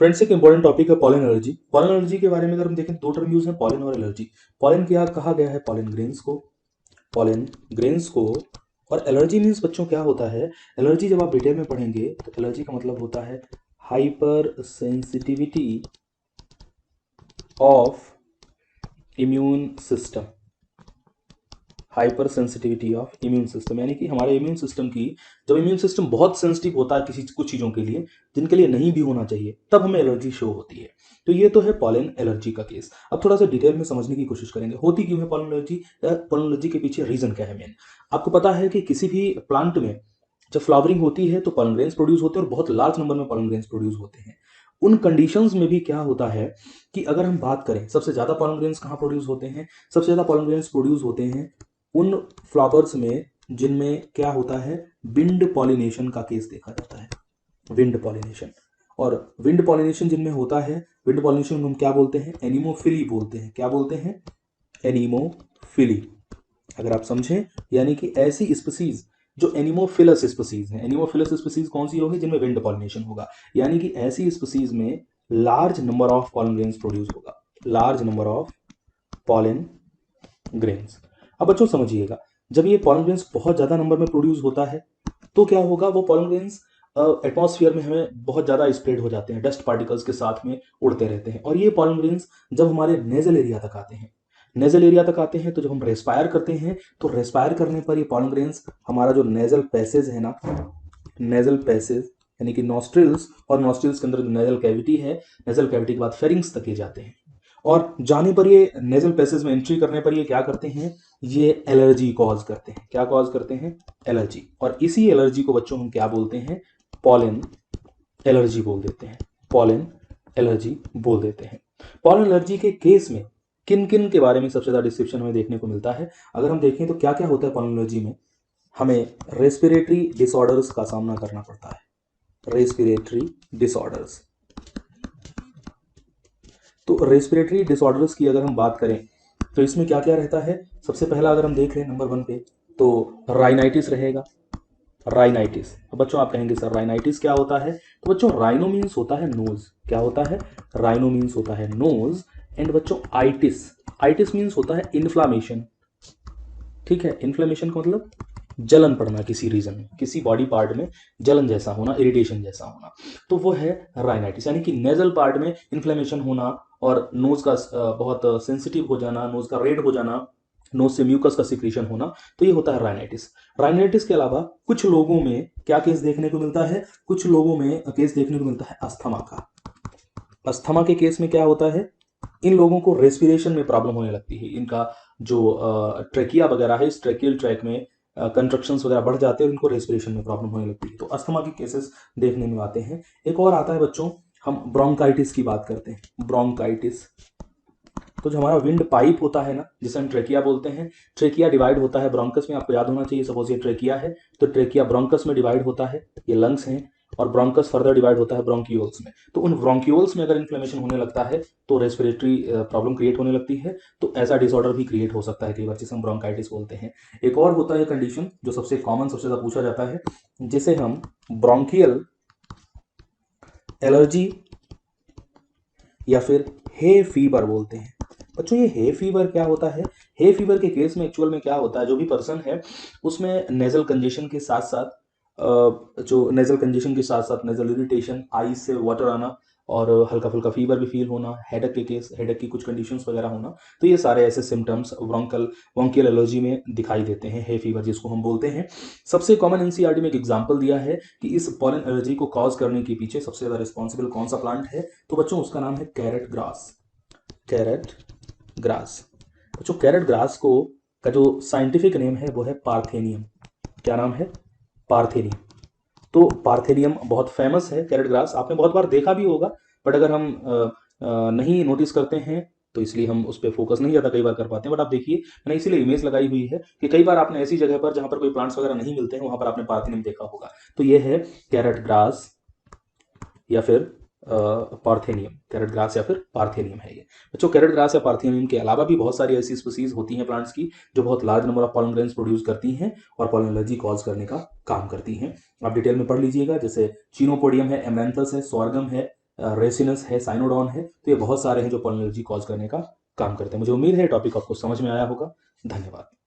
Friends, एक important topic है pollen allergy. Pollen allergy के बारे में अगर हम देखें, दो टर्म यूज है, पॉलन और एलर्जी। पॉलन क्या कहा गया है? पॉलन ग्रेन्स को, पॉलन ग्रेन्स को। और एलर्जी मीन्स बच्चों क्या होता है? एलर्जी जब आप डिटेल में पढ़ेंगे तो एलर्जी का मतलब होता है hyper sensitivity of immune system. Hyper sensitivity of immune system यानी कि हमारे इम्यून सिस्टम की, जब इम्यून सिस्टम बहुत सेंसिटिव होता है किसी कुछ चीज़ों के लिए जिनके लिए नहीं भी होना चाहिए, तब हमें एलर्जी शो होती है। तो ये तो है पॉलन एलर्जी का केस। अब थोड़ा सा डिटेल में समझने की कोशिश करेंगे, होती क्यों है पॉलन एलर्जी, या पॉलन एलर्जी के पीछे रीजन क्या है मेन। आपको पता है कि किसी भी प्लांट में जब फ्लावरिंग होती है तो पॉलन ग्रेन्स प्रोड्यूस होते हैं और बहुत लार्ज नंबर में पॉलन ग्रेन्स प्रोड्यूस होते हैं। उन कंडीशंस में भी क्या होता है कि अगर हम बात करें, सबसे ज्यादा पॉलन ग्रेन्स कहाँ प्रोड्यूस होते हैं? सबसे ज्यादा पॉलन ग्रेन्स प्रोड्यूस होते हैं उन फ्लावर्स में जिनमें क्या होता है, विंड पॉलिनेशन का केस देखा जाता है। विंड पॉलिनेशन, और विंड पॉलिनेशन जिनमें होता है, विंड पॉलिनेशन हम क्या बोलते हैं? एनिमोफिली बोलते हैं। क्या बोलते हैं? एनिमोफिली। अगर आप समझें, यानी कि ऐसी स्पीसीज जो एनिमोफिलस स्पीसीज है। एनिमोफिलस स्पीसीज कौन सी होगी? जिनमें विंड पॉलिनेशन होगा, यानी कि ऐसी स्पीसीज में large number of pollen grains produce होगा। Large number of pollen grains. अब बच्चों समझिएगा, जब ये पॉलन ग्रेन्स बहुत ज्यादा नंबर में प्रोड्यूस होता है तो क्या होगा? वो पॉलन ग्रेन्स एटमॉस्फेयर में हमें बहुत ज्यादा स्प्रेड हो जाते हैं, डस्ट पार्टिकल्स के साथ में उड़ते रहते हैं। और ये पॉलन ग्रेन्स जब हमारे नेजल एरिया तक आते हैं, नेजल एरिया तक आते हैं तो जब हम रेस्पायर करते हैं तो रेस्पायर करने पर ये पॉलन ग्रेन्स हमारा जो नेजल पैसेज है ना, नेजल पैसेज यानी कि नॉस्ट्रिल्स, और नॉस्ट्रिल्स के अंदर जो नेजल कैविटी है, नेजल कैविटी के बाद फेरिंग्स तक ये जाते हैं। और जाने पर ये नेजल पैसेज में एंट्री करने पर ये क्या करते हैं? ये एलर्जी कॉज करते हैं। क्या कॉज करते हैं? एलर्जी। और इसी एलर्जी को बच्चों हम क्या बोलते हैं? पॉलन एलर्जी बोल देते हैं। पॉलन एलर्जी बोल देते हैं। पॉलन एलर्जी के केस में किन किन के बारे में सबसे ज्यादा डिस्क्रिप्शन हमें देखने को मिलता है? अगर हम देखें तो क्या क्या होता है पॉलन एलर्जी में? हमें रेस्पिरेटरी डिसऑर्डर्स का सामना करना पड़ता है। Respiratory disorders. तो रेस्पिरेटरी डिसऑर्डर्स की अगर हम बात करें तो इसमें क्या क्या रहता है? सबसे पहला अगर हम देख लें नंबर 1 पे, तो राइनाइटिस रहेगा। राइनाइटिस। अब बच्चों आप कहेंगे सर राइनाइटिस क्या होता है? तो बच्चों राइनो मीन्स होता है नोज। क्या होता है? राइनो मीन्स होता है नोज। एंड बच्चों आइटिस, आइटिस मीन्स होता है इन्फ्लामेशन। ठीक है, इन्फ्लेमेशन का मतलब जलन पड़ना, किसी रीजन में, किसी बॉडी पार्ट में जलन जैसा होना, इरिटेशन जैसा होना, तो वो है राइनाइटिस। यानी कि नेजल पार्ट में इन्फ्लेमेशन होना और नोज का बहुत सेंसिटिव हो जाना, नोज का रेड हो जाना, नोज से म्यूकस का सिक्रीशन होना, तो ये होता है राइनाइटिस। राइनाइटिस के अलावा कुछ लोगों में क्या केस देखने को मिलता है? कुछ लोगों में केस देखने को मिलता है अस्थमा का। अस्थमा के केस में क्या होता है? इन लोगों को रेस्पिरेशन में प्रॉब्लम होने लगती है। इनका जो ट्रेकिया वगैरह है, इस ट्रेकियल ट्रैक में कंट्रक्शंस वगैरह बढ़ जाते हैं और इनको रेस्पिरेशन में प्रॉब्लम होने लगती है। तो अस्थमा के केसेस देखने में आते हैं। एक और आता है बच्चों, हम ब्रोंकाइटिस की बात करते हैं। ब्रोंकाइटिस, तो जो हमारा विंड पाइप होता है ना, जिसे हम ट्रेकिया बोलते हैं, ट्रेकिया डिवाइड होता है ब्रोंकस में। आपको याद होना चाहिए, सपोज ये ट्रेकिया है तो ट्रेकिया ब्रोंकस में डिवाइड होता है, ये लंग्स हैं, और ब्रोंकस फर्दर डिवाइड होता है ब्रोंक्यूल्स में। तो उन ब्रोंक्यूल्स में अगर इन्फ्लेमेशन होने लगता है तो रेस्पिरेटरी प्रॉब्लम क्रिएट होने लगती है। तो ऐसा डिसऑर्डर भी क्रिएट हो सकता है कई बार, जिसे हम ब्रोंकाइटिस बोलते हैं। एक और होता है कंडीशन जो सबसे कॉमन, सबसे ज्यादा पूछा जाता है, जिसे हम ब्रोंकियल एलर्जी या फिर हे फीवर बोलते हैं। बच्चों ये हे फीवर क्या होता है? हे फीवर के केस में एक्चुअल में क्या होता है, जो भी पर्सन है उसमें नेजल कंजेशन के साथ साथ जो नेजल कंजेशन के साथ साथ नेजल इरिटेशन, आई से वाटर आना, और हल्का फुल्का फीवर भी फील होना, हेडक के केस, हेडक की कुछ कंडीशंस वगैरह होना, तो ये सारे ऐसे सिम्टम्स ब्रोंकियल एलर्जी में दिखाई देते हैं, हे फीवर जिसको हम बोलते हैं। सबसे कॉमन एनसीईआरटी में एक एग्जांपल दिया है कि इस पॉलन एलर्जी को कॉज करने के पीछे सबसे ज्यादा रिस्पॉन्सिबल कौन सा प्लांट है? तो बच्चों उसका नाम है कैरेट ग्रास। Carrot grass. बच्चों कैरेट ग्रास को का जो साइंटिफिक नेम है वो है पार्थेनियम। क्या नाम है? पार्थेनियम। तो पार्थेनियम बहुत फेमस है कैरेट ग्रास, आपने बहुत बार देखा भी होगा, बट अगर हम नहीं नोटिस करते हैं तो इसलिए हम उस पर फोकस नहीं ज़्यादा कई बार कर पाते हैं। बट आप देखिए, मैंने इसीलिए इमेज लगाई हुई है कि कई बार आपने ऐसी जगह पर जहां पर कोई प्लांट्स वगैरह नहीं मिलते हैं वहां पर आपने पार्थेनियम देखा होगा। तो ये है कैरेट ग्रास या फिर पार्थेनियम। कैरेट ग्रास या फिर पार्थेनियम है ये। बच्चों कैरेट ग्रास या पार्थेनियम के अलावा भी बहुत सारी ऐसी स्पीसीज होती हैं प्लांट्स की जो बहुत large number of pollen grains produce करती हैं और पॉलन एलर्जी कॉज करने का काम करती हैं। आप डिटेल में पढ़ लीजिएगा, जैसे चीनोपोडियम है, एमरैंथस है, सॉर्गम है, रेसिनस है, साइनोडॉन है, तो ये बहुत सारे हैं जो पल्मोनल एलर्जी कॉज करने का काम करते हैं। मुझे उम्मीद है टॉपिक आपको समझ में आया होगा। धन्यवाद।